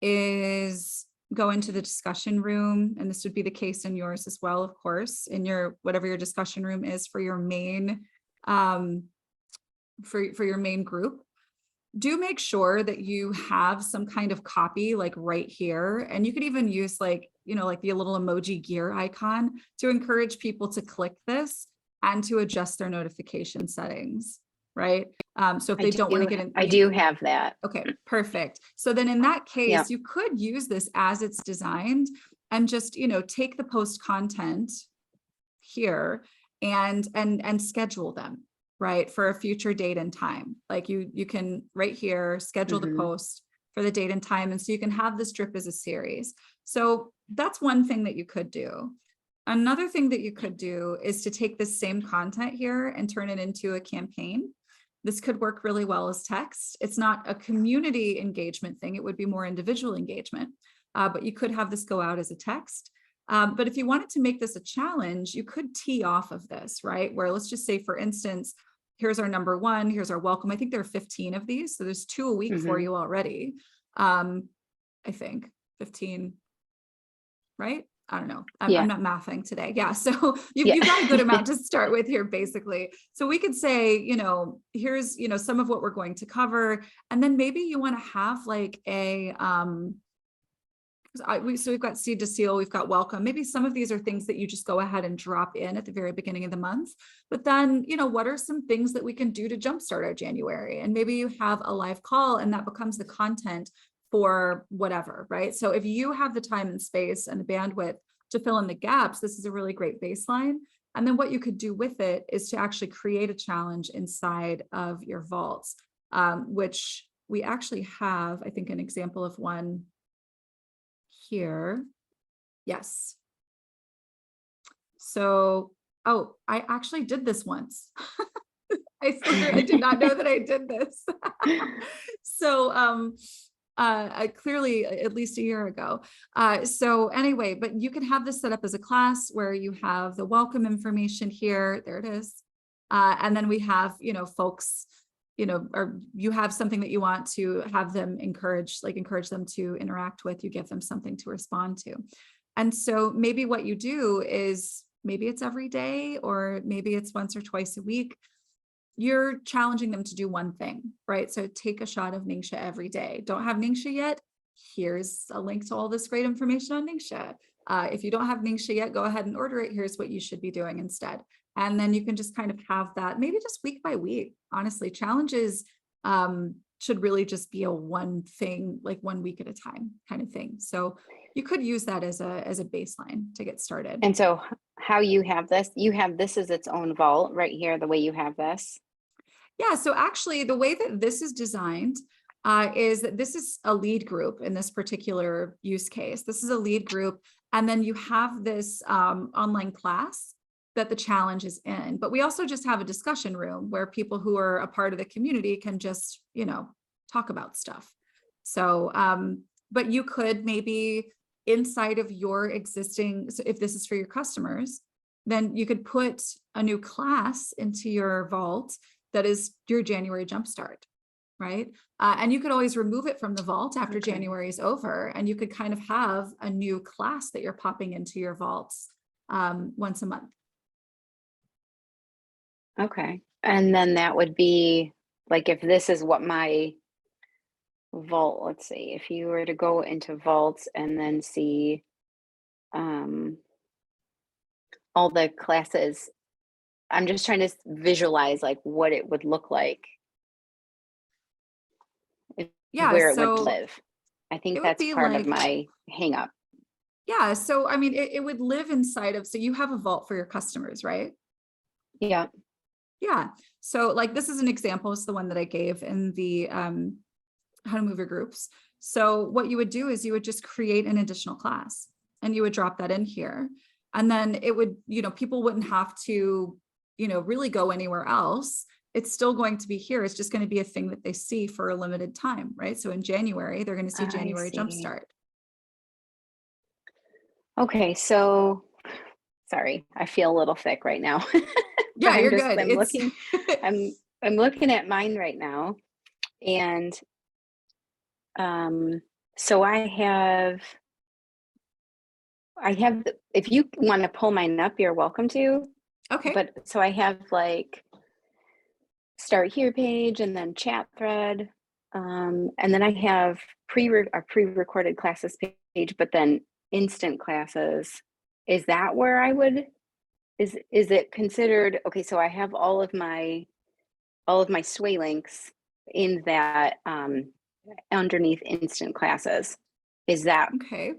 is go into the discussion room, and this would be the case in yours as well, of course, in your whatever your discussion room is for your main for your main group. Do make sure that you have some kind of copy like right here, and you could even use like like the little emoji gear icon to encourage people to click this and to adjust their notification settings. Right. So if they don't want to get in, I do have that. Okay, perfect. So then in that case, Yeah. you could use this as it's designed and just, take the post content here and schedule them, right, for a future date and time. Like you can right here schedule the post for the date and time. And so you can have this drip as a series. So that's one thing that you could do. Another thing that you could do is to take this same content here and turn it into a campaign. This could work really well as text. It's not a community engagement thing. It would be more individual engagement, but you could have this go out as a text. But if you wanted to make this a challenge, you could tee off of this, right? Where let's just say, for instance, here's our number one, here's our welcome. I think there are 15 of these. So there's 2 a week for you already. I think 15, right? I don't know. I'm not mathing today. Yeah. So you've got a good amount to start with here, basically. So we could say, here's, some of what we're going to cover. And then maybe you want to have like a, so we've got seed to seal, we've got welcome. Maybe some of these are things that you just go ahead and drop in at the very beginning of the month. But then, what are some things that we can do to jumpstart our January? And maybe you have a live call and that becomes the content for whatever, right? So if you have the time and space and the bandwidth to fill in the gaps, this is a really great baseline. And then what you could do with it is to actually create a challenge inside of your vaults, which we actually have, I think, an example of one here. Yes. So, I actually did this once. I swear I did not know that I did this. So, I clearly at least a year ago. So anyway, but you can have this set up as a class where you have the welcome information here. There it is. And then we have, folks, or you have something that you want to have them encourage them to interact with, you give them something to respond to. And so maybe what you do is maybe it's every day, or maybe it's once or twice a week. You're challenging them to do one thing, right? So take a shot of Ningxia every day. Don't have Ningxia yet? Here's a link to all this great information on Ningxia. If you don't have Ningxia yet, go ahead and order it. Here's what you should be doing instead. And then you can just kind of have that, maybe just week by week. Honestly, challenges should really just be a one thing, like 1 week at a time kind of thing. So you could use that as a baseline to get started. And so how you have this as its own vault right here, the way you have this. Yeah, so actually the way that this is designed is that this is a lead group in this particular use case. This is a lead group. And then you have this online class that the challenge is in. But we also just have a discussion room where people who are a part of the community can just, talk about stuff. So, but you could maybe inside of your existing, so if this is for your customers, then you could put a new class into your vault that is your January jumpstart, right? And you could always remove it from the vault after January is over, and you could kind of have a new class that you're popping into your vaults once a month. Okay. And then that would be like, if this is what my vault, let's see, if you were to go into vaults and then see all the classes, I'm just trying to visualize like what it would look like. Yeah, where it so would live. I think it would that's be part of like- my hang up. Yeah, so I mean, it would live inside of, so you have a vault for your customers, right? Yeah. Yeah. So like this is an example. It's the one that I gave in the how to move your groups. So what you would do is you would just create an additional class and you would drop that in here. And then it would, people wouldn't have to, really go anywhere else. It's still going to be here. It's just going to be a thing that they see for a limited time, right? So in January, they're going to see January Jumpstart. Okay. So sorry, I feel a little thick right now. Yeah, you're good. I'm looking at mine right now. And so I have, if you want to pull mine up, you're welcome to. Okay. But so I have like start here page and then chat thread. And then I have a pre-recorded classes page, but then instant classes. Is that where I would, is it considered, okay, so I have all of my sway links in that underneath instant classes. Is that okay?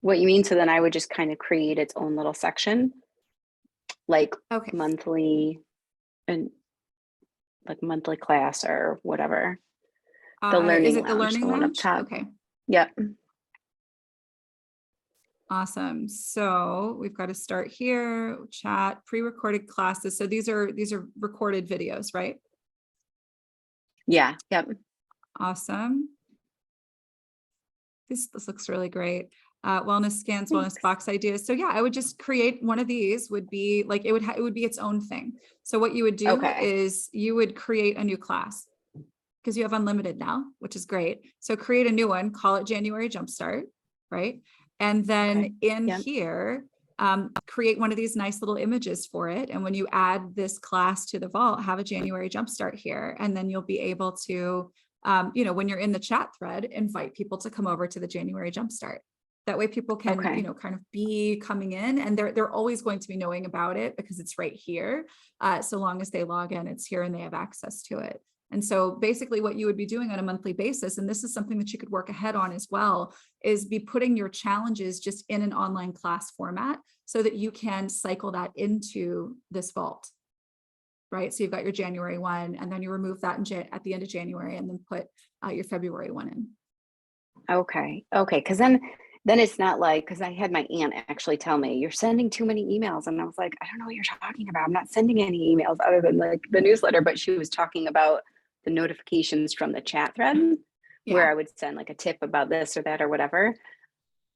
What you mean? So then I would just kind of create its own little section, like monthly and like monthly class or whatever. The Is learning it the lounge, learning the one up lounge? top. Okay. Yep. Awesome. So we've got to start here, chat, pre-recorded classes. So these are recorded videos, right? Yeah. Yep. Awesome. This looks really great. Wellness scans, wellness Thanks. box ideas. So yeah, I would just create one of these. Would be like, it would be its own thing. So what you would do Okay. is you would create a new class because you have unlimited now, which is great. So create a new one, call it January Jumpstart, right? And then Okay. in Yep. here, create one of these nice little images for it. And when you add this class to the vault, have a January Jumpstart here, and then you'll be able to, when you're in the chat thread, invite people to come over to the January Jumpstart. That way people can, Okay. kind of be coming in, and they're always going to be knowing about it because it's right here. So long as they log in, it's here and they have access to it. And so basically what you would be doing on a monthly basis, and this is something that you could work ahead on as well, is be putting your challenges just in an online class format so that you can cycle that into this vault, right? So you've got your January one, and then you remove that at the end of January, and then put your February one in. Okay. Okay. Because then it's not like, because I had my aunt actually tell me, you're sending too many emails. And I was like, I don't know what you're talking about. I'm not sending any emails other than like the newsletter, but she was talking about the notifications from the chat thread where I would send like a tip about this or that or whatever.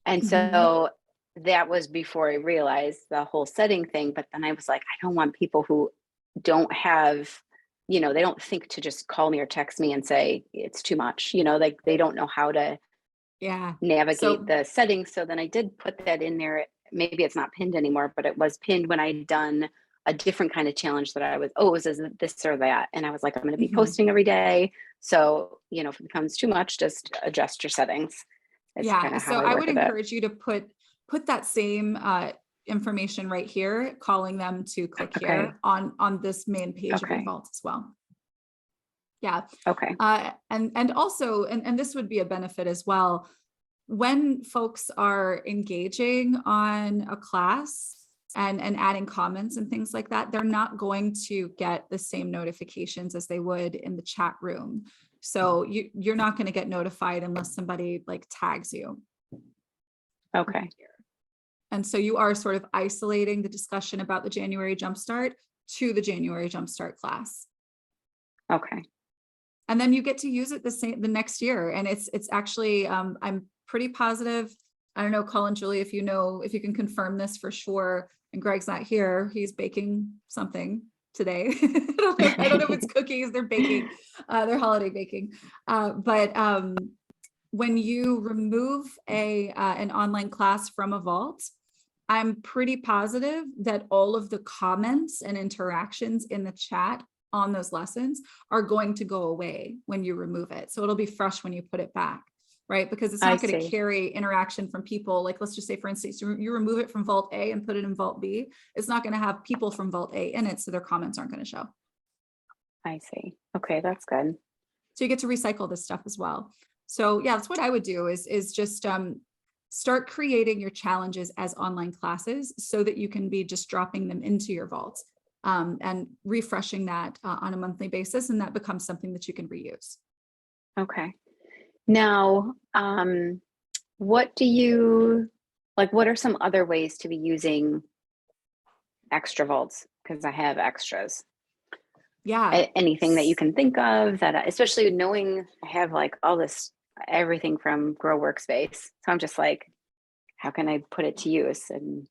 And so that was before I realized the whole setting thing. But then I was like, I don't want people who don't have, they don't think to just call me or text me and say it's too much, like they don't know how to navigate the settings. So then I did put that in there. Maybe it's not pinned anymore, but it was pinned when I'd done a different kind of challenge that it was this or that. And I was like, I'm going to be posting every day. So, if it becomes too much, just adjust your settings. It's kind of how so I would look at encourage you to put that same information right here, calling them to click here on this main page of your vault as well. Yeah. Okay. And also, and this would be a benefit as well, when folks are engaging on a class and adding comments and things like that, they're not going to get the same notifications as they would in the chat room. So you're not going to get notified unless somebody like tags you. Okay. And so you are sort of isolating the discussion about the January Jumpstart to the January Jumpstart class. Okay. And then you get to use it the next year. And it's actually, I'm pretty positive. I don't know, Colin, Julie, if you can confirm this for sure. And Greg's not here. He's baking something today. I don't know if it's cookies they're baking, they're holiday baking. But when you remove an online class from a vault, I'm pretty positive that all of the comments and interactions in the chat on those lessons are going to go away when you remove it. So it'll be fresh when you put it back, right? Because it's not going to carry interaction from people. Like, let's just say, for instance, you remove it from Vault A and put it in Vault B. It's not going to have people from Vault A in it, so their comments aren't going to show. I see. Okay, that's good. So you get to recycle this stuff as well. So yeah, that's what I would do is just start creating your challenges as online classes so that you can be just dropping them into your vault and refreshing that on a monthly basis. And that becomes something that you can reuse. Okay. Now, what are some other ways to be using extra vaults? Because I have extras. Yeah. Anything that you can think of that, especially knowing I have like all this, everything from Grow Workspace. So I'm just like, how can I put it to use? And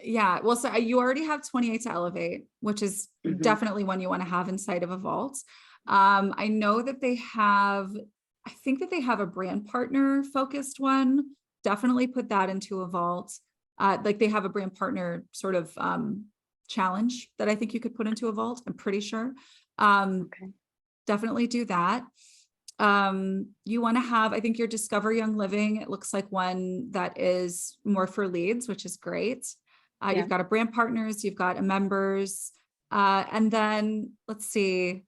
yeah, well, so you already have 28 to Elevate, which is definitely one you want to have inside of a vault. I know that I think that they have a brand partner focused one. Definitely put that into a vault. Like they have a brand partner sort of challenge that I think you could put into a vault. I'm pretty sure. Definitely do that. You want to have, I think your Discover Young Living, it looks like one that is more for leads, which is great. You've got a brand partners, you've got a members, and then let's see,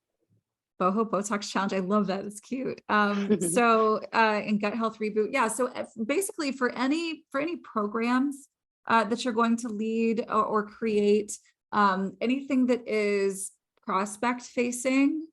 Boho Botox Challenge. I love that. It's cute. So in Gut Health Reboot. Yeah. So basically for any programs that you're going to lead or create, anything that is prospect facing,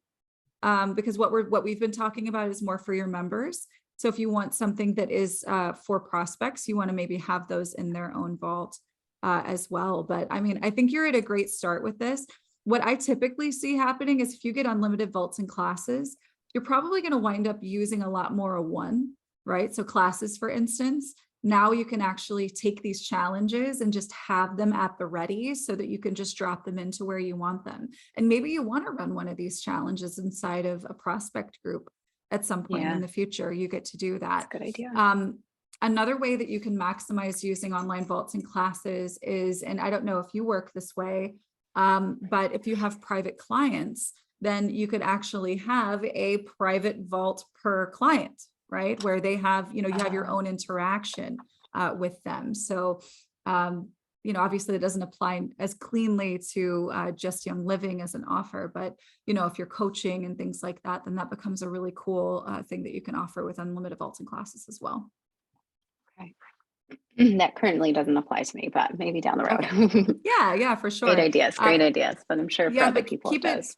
because what we've been talking about is more for your members. So if you want something that is for prospects, you want to maybe have those in their own vault as well. But I mean, I think you're at a great start with this. What I typically see happening is if you get unlimited vaults and classes, you're probably going to wind up using a lot more of one, right? So classes, for instance, now you can actually take these challenges and just have them at the ready so that you can just drop them into where you want them. And maybe you want to run one of these challenges inside of a prospect group at some point in the future. You get to do that. That's a good idea. Another way that you can maximize using online vaults and classes is, and I don't know if you work this way, but if you have private clients, then you could actually have a private vault per client, right? Where they have, you have your own interaction with them. So, obviously it doesn't apply as cleanly to just Young Living as an offer, but, if you're coaching and things like that, then that becomes a really cool thing that you can offer with unlimited vaults and classes as well. Okay. That currently doesn't apply to me, but maybe down the road. Okay. Yeah, for sure. Great ideas, but I'm sure for other people it does.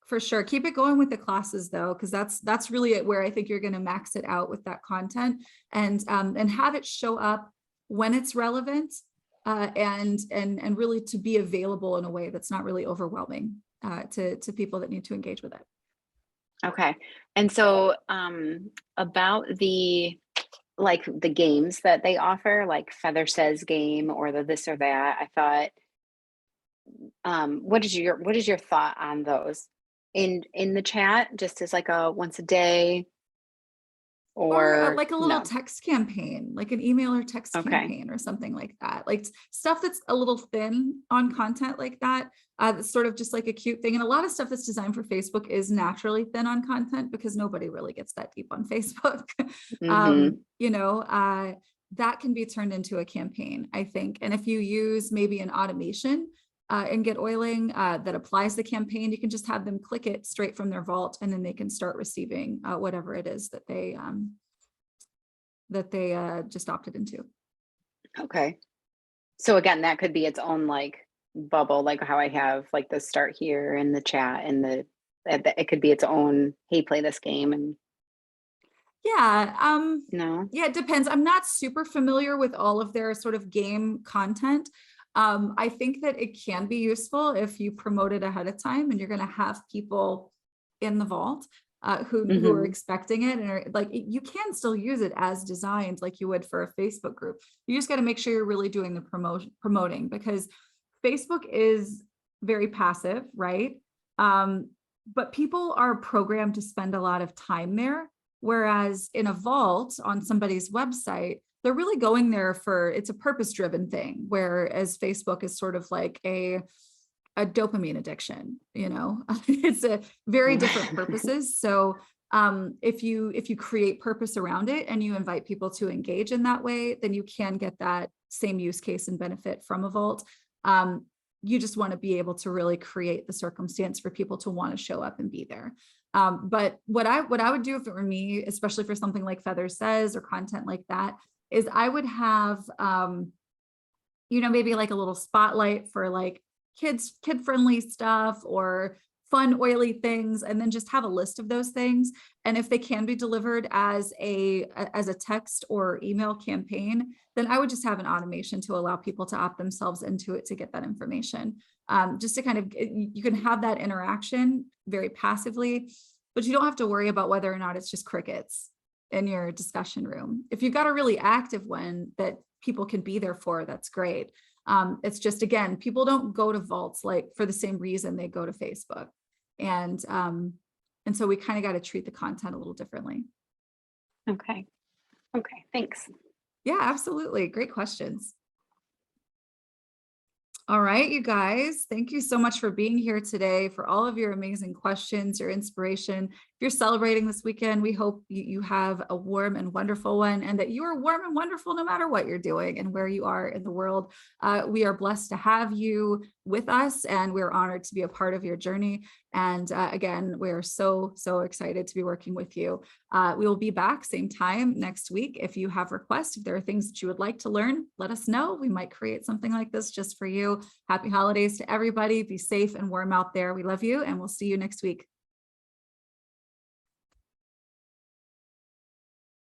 For sure. Keep it going with the classes though, because that's really where I think you're going to max it out with that content and have it show up when it's relevant and really to be available in a way that's not really overwhelming to people that need to engage with it. Okay. And so about the games that they offer, like Feather Says game or the this or that, I thought, what is your thought on those in the chat, just as like a once a day or like a little text campaign, like an email or text campaign or something like that, like stuff that's a little thin on content like that. That's sort of just like a cute thing. And a lot of stuff that's designed for Facebook is naturally thin on content because nobody really gets that deep on Facebook. That can be turned into a campaign, I think. And if you use maybe an automation in GetOiling that applies the campaign, you can just have them click it straight from their vault, and then they can start receiving whatever it is that they just opted into. Okay. So again, that could be its own like bubble, like how I have like the start here and the chat and it could be its own, hey, play this game. And no, it depends. I'm not super familiar with all of their sort of game content. I think that it can be useful if you promote it ahead of time and you're going to have people in the vault who are expecting it and are like, you can still use it as designed like you would for a Facebook group. You just got to make sure you're really doing the promoting, because Facebook is very passive, right? But people are programmed to spend a lot of time there. Whereas in a vault on somebody's website, they're really going there it's a purpose-driven thing, whereas Facebook is sort of like a dopamine addiction, it's a very different purposes. So if you create purpose around it and you invite people to engage in that way, then you can get that same use case and benefit from a vault. You just want to be able to really create the circumstance for people to want to show up and be there. But what I would do if it were me, especially for something like Feather Says or content like that, is I would have, maybe like a little spotlight for like kid-friendly stuff or fun, oily things, and then just have a list of those things. And if they can be delivered as a text or email campaign, then I would just have an automation to allow people to opt themselves into it to get that information. Just to kind of, you can have that interaction very passively, but you don't have to worry about whether or not it's just crickets in your discussion room. If you've got a really active one that people can be there for, that's great. It's just, again, people don't go to vaults like for the same reason they go to Facebook. And so we kind of got to treat the content a little differently. Okay, thanks. Yeah, absolutely. Great questions. All right, you guys, thank you so much for being here today, for all of your amazing questions, your inspiration. If you're celebrating this weekend, we hope you have a warm and wonderful one, and that you are warm and wonderful no matter what you're doing and where you are in the world. We are blessed to have you with us, and we're honored to be a part of your journey. And again, we're so excited to be working with you. We will be back same time next week. If you have requests, if there are things that you would like to learn, let us know. We might create something like this just for you. Happy holidays to everybody. Be safe and warm out there. We love you, and we'll see you next week.